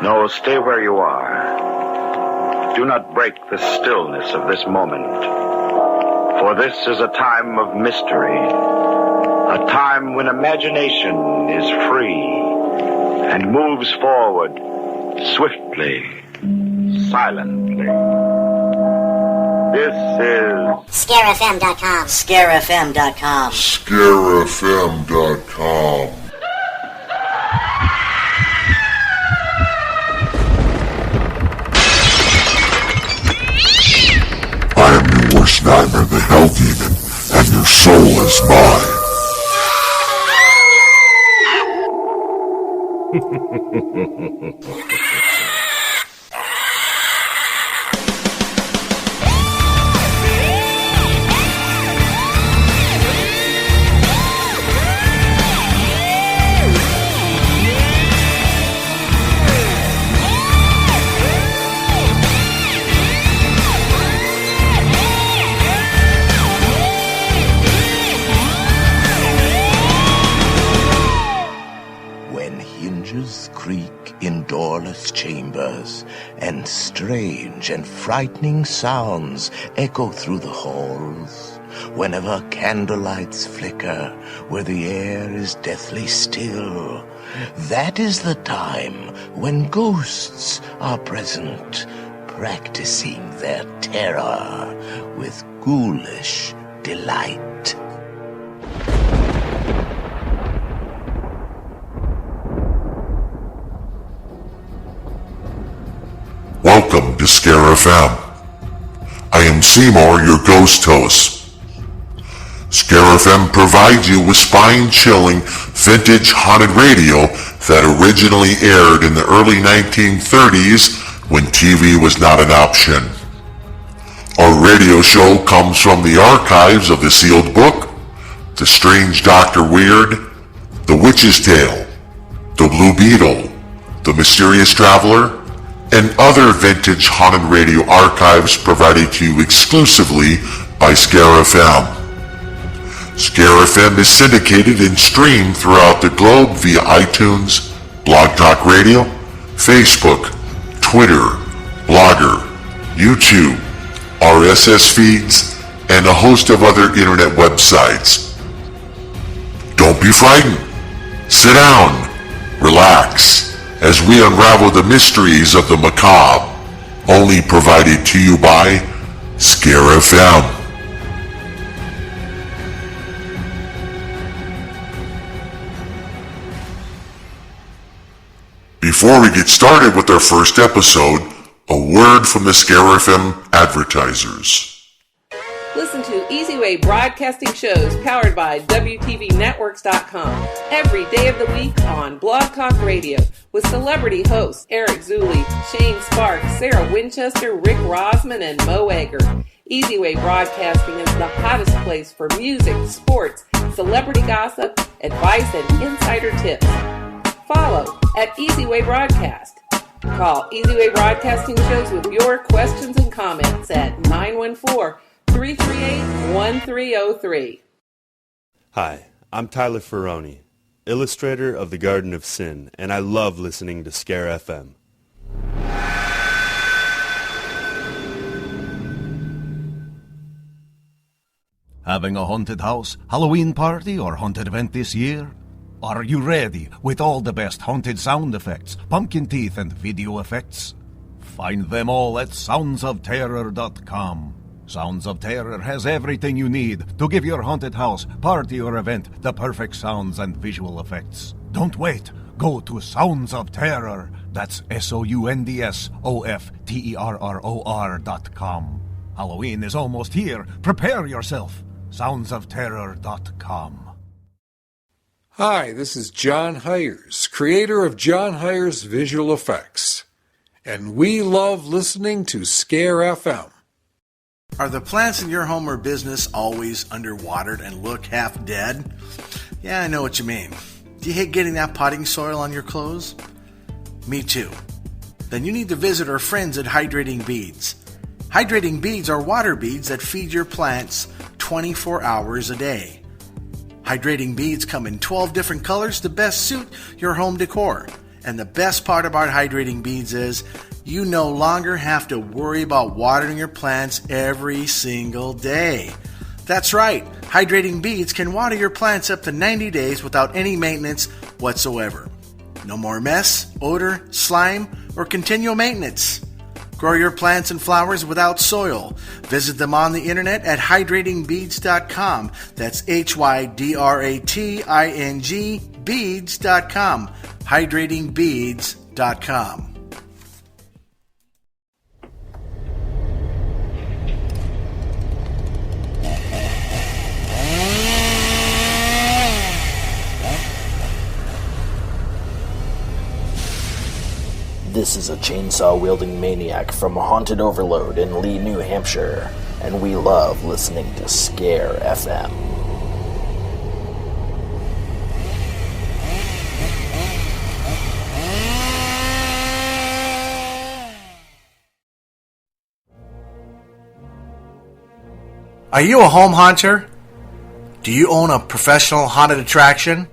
No, stay where you are. Do not break the stillness of this moment. For this is a time of mystery. A time when imagination is free and moves forward swiftly, silently. This is ScareFM.com. ScareFM.com. ScareFM.com. I am your worst nightmare, the Hell Demon, and your soul is mine. Creak in doorless chambers, and strange and frightening sounds echo through the halls. Whenever candlelights flicker, where the air is deathly still, that is the time when ghosts are present, practicing their terror with ghoulish delight. Welcome to Scare FM. I am Seymour, your ghost host. Scare FM provides you with spine-chilling, vintage haunted radio that originally aired in the early 1930s when TV was not an option. Our radio show comes from the archives of The Sealed Book, The Strange Dr. Weird, The Witch's Tale, The Blue Beetle, The Mysterious Traveler, and other vintage haunted radio archives provided to you exclusively by Scare FM. Scare FM is syndicated and streamed throughout the globe via iTunes, Blog Talk Radio, Facebook, Twitter, Blogger, YouTube, RSS feeds, and a host of other internet websites. Don't be frightened. Sit down, relax, as we unravel the mysteries of the macabre, only provided to you by Scare FM. Before we get started with our first episode, a word from the Scare FM advertisers. Listen to Easy Way Broadcasting shows powered by WTVNetworks.com every day of the week on Blog Talk Radio with celebrity hosts Eric Zuley, Shane Sparks, Sarah Winchester, Rick Rosman, and Mo Egger. Easy Way Broadcasting is the hottest place for music, sports, celebrity gossip, advice, and insider tips. Follow at Easy Way Broadcast. Call Easy Way Broadcasting shows with your questions and comments at 914-338-1303. Hi, I'm Tyler Ferroni, illustrator of The Garden of Sin, and I love listening to Scare FM. Having a haunted house, Halloween party, or haunted event this year? Are you ready with all the best haunted sound effects, pumpkin teeth, and video effects? Find them all at soundsofterror.com. Sounds of Terror has everything you need to give your haunted house, party, or event the perfect sounds and visual effects. Don't wait. Go to Sounds of Terror. That's SOUNDSOFTERROR.com. Halloween is almost here. Prepare yourself. soundsofterror.com. Hi, this is John Hires, creator of John Hires Visual Effects. And we love listening to Scare FM. Are the plants in your home or business always underwatered and look half dead? Yeah, I know what you mean. Do you hate getting that potting soil on your clothes? Me too. Then you need to visit our friends at Hydrating Beads. Hydrating beads are water beads that feed your plants 24 hours a day. Hydrating beads come in 12 different colors to best suit your home decor. And the best part about hydrating beads is you no longer have to worry about watering your plants every single day. That's right, hydrating beads can water your plants up to 90 days without any maintenance whatsoever. No more mess, odor, slime, or continual maintenance. Grow your plants and flowers without soil. Visit them on the internet at hydratingbeads.com. That's HYDRATING beads.com. hydratingbeads.com. This is a chainsaw-wielding maniac from Haunted Overload in Lee, New Hampshire, and we love listening to Scare FM. Are you a home haunter? Do you own a professional haunted attraction?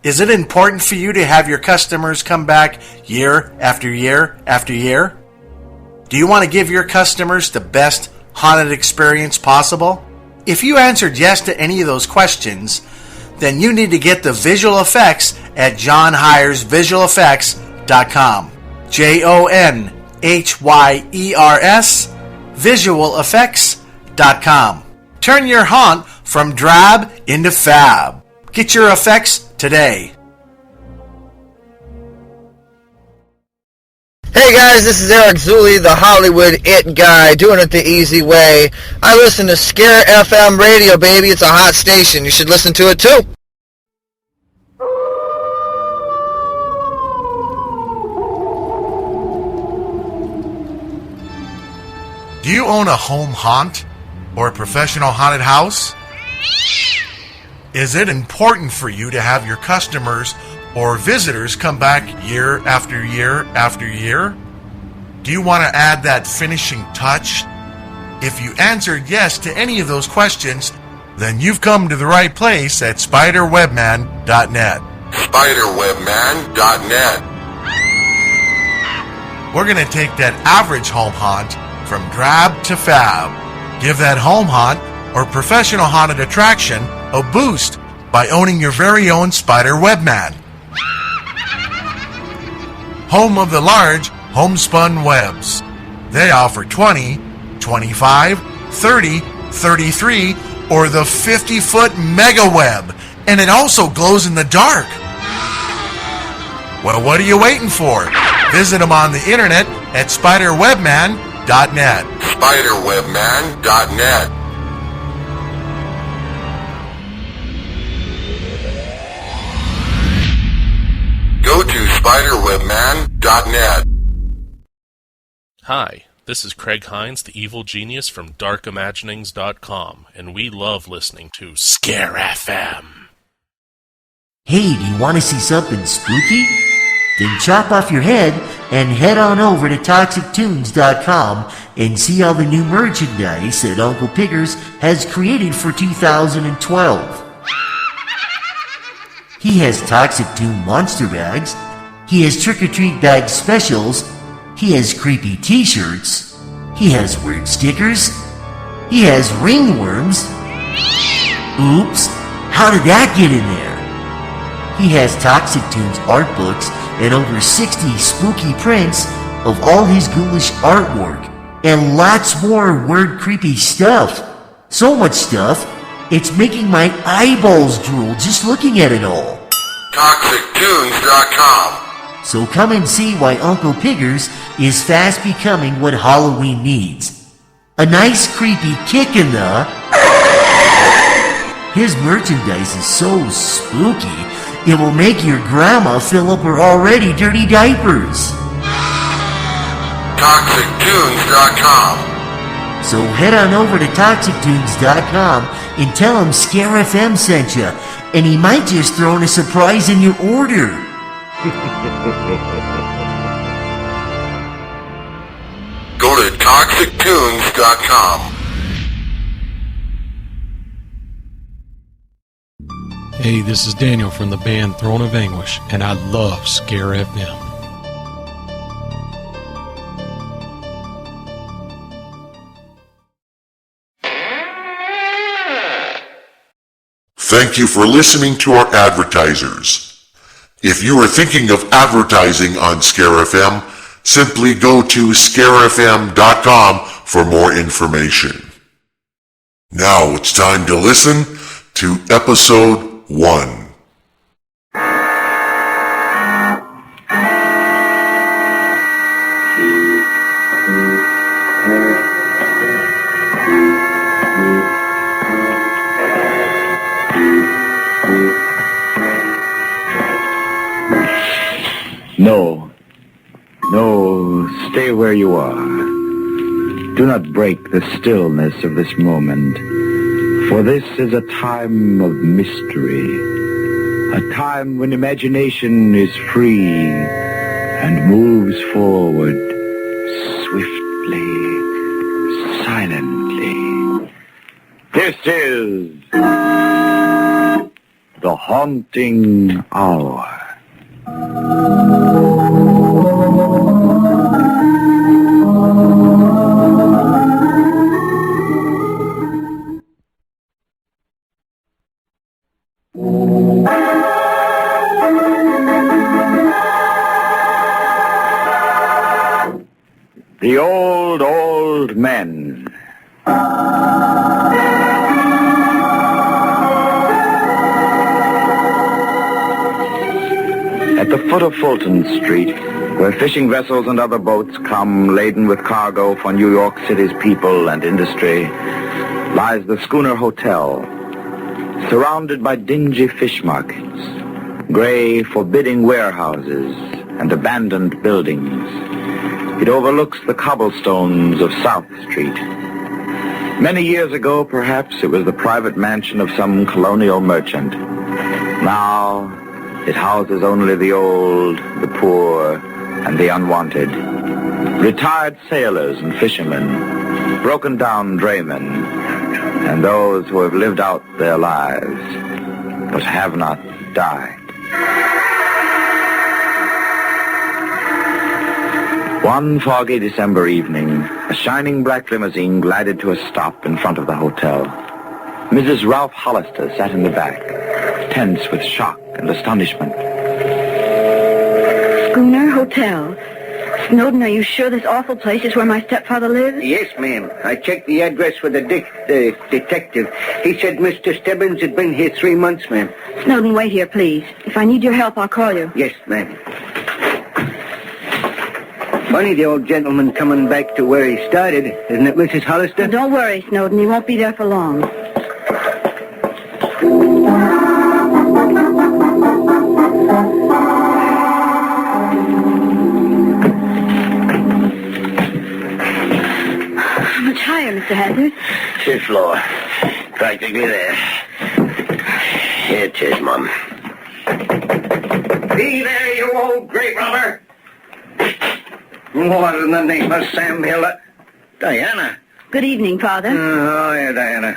Is it important for you to have your customers come back year after year after year? Do you want to give your customers the best haunted experience possible? If you answered yes to any of those questions, then you need to get the visual effects at johnhyersvisualeffects.com. JONHYERS visualeffects.com. Turn your haunt from drab into fab. Get your effects today. Hey guys, this is Eric Zuli, the Hollywood It Guy, doing it the easy way. I listen to Scare FM radio, baby. It's a hot station. You should listen to it too. Do you own a home haunt or a professional haunted house? Is it important for you to have your customers or visitors come back year after year after year? Do you want to add that finishing touch? If you answered yes to any of those questions, then you've come to the right place at spiderwebman.net. spiderwebman.net. We're going to take that average home haunt from drab to fab. Give that home haunt or professional haunted attraction a boost by owning your very own Spider Webman. Home of the large homespun webs. They offer 20, 25, 30, 33, or the 50-foot mega web, and it also glows in the dark. Well, what are you waiting for? Visit them on the internet at spiderwebman.net. spiderwebman.net. Go to spiderwebman.net. Hi, this is Craig Hines, the evil genius from darkimaginings.com, and we love listening to Scare FM. Hey, do you want to see something spooky? Then chop off your head and head on over to toxictunes.com and see all the new merchandise that Uncle Piggers has created for 2012. He has Toxic Tune monster bags, he has trick-or-treat bag specials, he has creepy t-shirts, he has word stickers, he has ringworms. Oops, how did that get in there? He has Toxic Tunes art books and over 60 spooky prints of all his ghoulish artwork, and lots more word creepy stuff. So much stuff, it's making my eyeballs drool just looking at it all. ToxicTunes.com. So come and see why Uncle Piggers is fast becoming what Halloween needs. A nice creepy kick in the... His merchandise is so spooky, it will make your grandma fill up her already dirty diapers. ToxicTunes.com. So head on over to ToxicTunes.com and tell him Scare FM sent you, and he might just throw in a surprise in your order. Go to ToxicTunes.com. Hey, this is Daniel from the band Throne of Anguish, and I love Scare FM. Thank you for listening to our advertisers. If you are thinking of advertising on Scare FM, simply go to scarefm.com for more information. Now it's time to listen to episode 1. No, stay where you are. Do not break the stillness of this moment, for this is a time of mystery, a time when imagination is free and moves forward swiftly, silently. This is the haunting hour. The old men. At the foot of Fulton Street, where fishing vessels and other boats come laden with cargo for New York City's people and industry, lies the Schooner Hotel, surrounded by dingy fish markets, gray, forbidding warehouses, and abandoned buildings. It overlooks the cobblestones of South Street. Many years ago, perhaps, it was the private mansion of some colonial merchant. Now, it houses only the old, the poor, and the unwanted. Retired sailors and fishermen, broken-down draymen, and those who have lived out their lives, but have not died. One foggy December evening, a shining black limousine glided to a stop in front of the hotel. Mrs. Ralph Hollister sat in the back, tense with shock and astonishment. Schooner Hotel. Snowden, are you sure this awful place is where my stepfather lives? Yes, ma'am. I checked the address with the detective. He said Mr. Stebbins had been here 3 months, ma'am. Snowden, wait here, please. If I need your help, I'll call you. Yes, ma'am. Funny the old gentleman coming back to where he started, isn't it, Mrs. Hollister? Don't worry, Snowden. He won't be there for long. How much higher, Mr. Hazard? 5th floor. Practically there. Here it is, Mum. Be there, you old grave robber! What in the name of Sam Hill? Diana. Good evening, Father. Oh, yeah, Diana.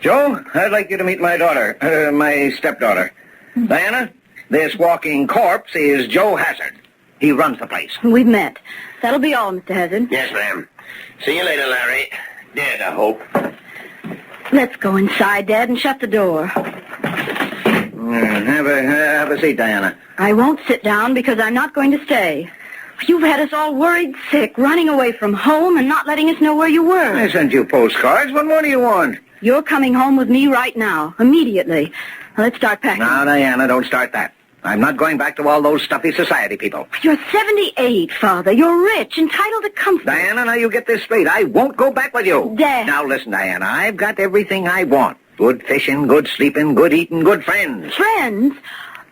Joe, I'd like you to meet my daughter, my stepdaughter. Diana, this walking corpse is Joe Hazard. He runs the place. We've met. That'll be all, Mr. Hazard. Yes, ma'am. See you later, Larry. Dead, I hope. Let's go inside, Dad, and shut the door. Have a seat, Diana. I won't sit down because I'm not going to stay. You've had us all worried sick, running away from home and not letting us know where you were. I sent you postcards. What more do you want? You're coming home with me right now, immediately. Let's start packing. Now, Diana, don't start that. I'm not going back to all those stuffy society people. You're 78, Father. You're rich, entitled to comfort. Diana, now you get this straight. I won't go back with you. Dad. Now, listen, Diana, I've got everything I want. Good fishing, good sleeping, good eating, good friends. Friends?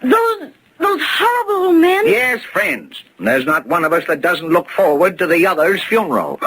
Those horrible old men? Yes, friends. And there's not one of us that doesn't look forward to the other's funeral.